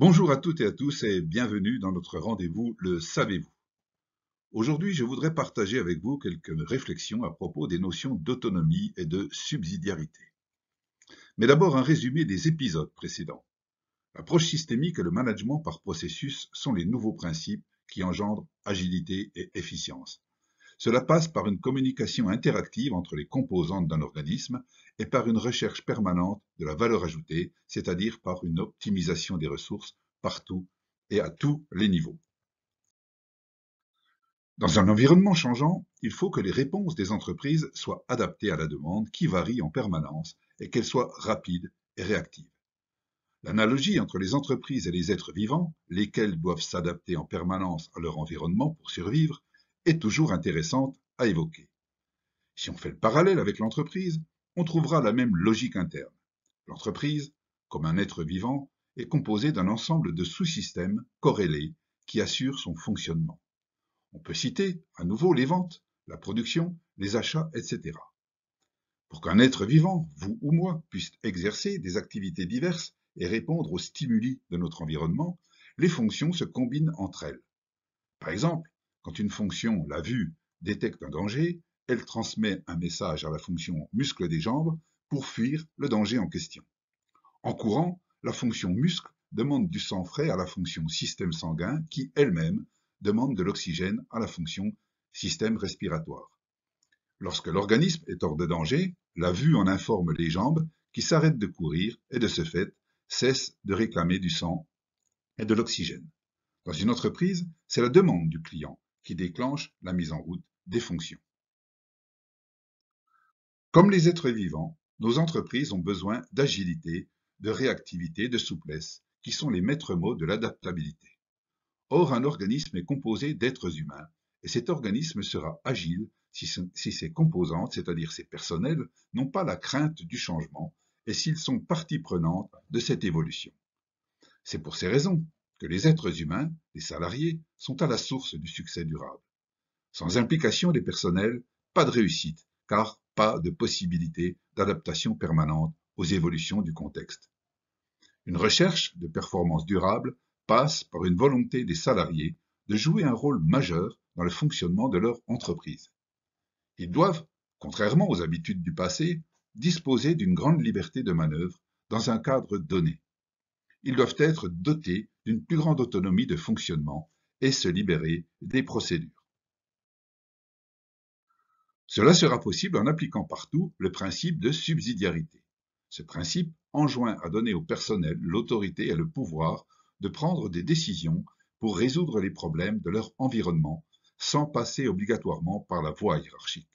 Bonjour à toutes et à tous et bienvenue dans notre rendez-vous Le Savez-vous. Aujourd'hui, je voudrais partager avec vous quelques réflexions à propos des notions d'autonomie et de subsidiarité. Mais d'abord, un résumé des épisodes précédents. L'approche systémique et le management par processus sont les nouveaux principes qui engendrent agilité et efficience. Cela passe par une communication interactive entre les composantes d'un organisme et par une recherche permanente de la valeur ajoutée, c'est-à-dire par une optimisation des ressources partout et à tous les niveaux. Dans un environnement changeant, il faut que les réponses des entreprises soient adaptées à la demande qui varie en permanence et qu'elles soient rapides et réactives. L'analogie entre les entreprises et les êtres vivants, lesquels doivent s'adapter en permanence à leur environnement pour survivre, est toujours intéressante à évoquer. Si on fait le parallèle avec l'entreprise, on trouvera la même logique interne. L'entreprise, comme un être vivant, est composée d'un ensemble de sous-systèmes corrélés qui assurent son fonctionnement. On peut citer à nouveau les ventes, la production, les achats, etc. Pour qu'un être vivant, vous ou moi, puisse exercer des activités diverses et répondre aux stimuli de notre environnement, les fonctions se combinent entre elles. Par exemple, quand une fonction, la vue, détecte un danger, elle transmet un message à la fonction muscle des jambes pour fuir le danger en question. En courant, la fonction muscle demande du sang frais à la fonction système sanguin qui, elle-même, demande de l'oxygène à la fonction système respiratoire. Lorsque l'organisme est hors de danger, la vue en informe les jambes qui s'arrêtent de courir et de ce fait cessent de réclamer du sang et de l'oxygène. Dans une entreprise, c'est la demande du client qui déclenche la mise en route des fonctions. Comme les êtres vivants, nos entreprises ont besoin d'agilité, de réactivité, de souplesse, qui sont les maîtres mots de l'adaptabilité. Or, un organisme est composé d'êtres humains, et cet organisme sera agile si ses composantes, c'est-à-dire ses personnels, n'ont pas la crainte du changement, et s'ils sont partie prenante de cette évolution. C'est pour ces raisons que les êtres humains, les salariés, sont à la source du succès durable. Sans implication des personnels, pas de réussite, car pas de possibilité d'adaptation permanente aux évolutions du contexte. Une recherche de performance durable passe par une volonté des salariés de jouer un rôle majeur dans le fonctionnement de leur entreprise. Ils doivent, contrairement aux habitudes du passé, disposer d'une grande liberté de manœuvre dans un cadre donné. Ils doivent être dotés d'une plus grande autonomie de fonctionnement et se libérer des procédures. Cela sera possible en appliquant partout le principe de subsidiarité. Ce principe enjoint à donner au personnel l'autorité et le pouvoir de prendre des décisions pour résoudre les problèmes de leur environnement sans passer obligatoirement par la voie hiérarchique.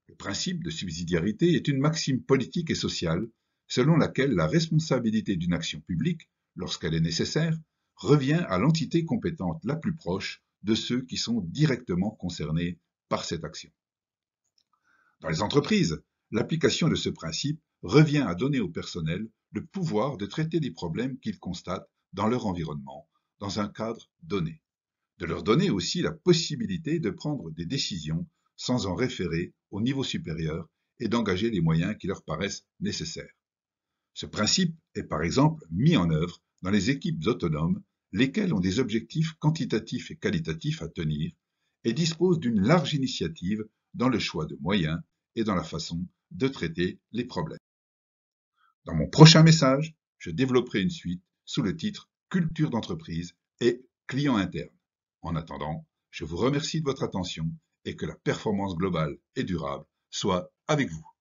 Le principe de subsidiarité est une maxime politique et sociale selon laquelle la responsabilité d'une action publique, lorsqu'elle est nécessaire, revient à l'entité compétente la plus proche de ceux qui sont directement concernés par cette action. Dans les entreprises, l'application de ce principe revient à donner au personnel le pouvoir de traiter les problèmes qu'ils constatent dans leur environnement, dans un cadre donné, de leur donner aussi la possibilité de prendre des décisions sans en référer au niveau supérieur et d'engager les moyens qui leur paraissent nécessaires. Ce principe est par exemple mis en œuvre dans les équipes autonomes, lesquelles ont des objectifs quantitatifs et qualitatifs à tenir et disposent d'une large initiative dans le choix de moyens et dans la façon de traiter les problèmes. Dans mon prochain message, je développerai une suite sous le titre Culture d'entreprise et client interne. En attendant, je vous remercie de votre attention et que la performance globale et durable soit avec vous.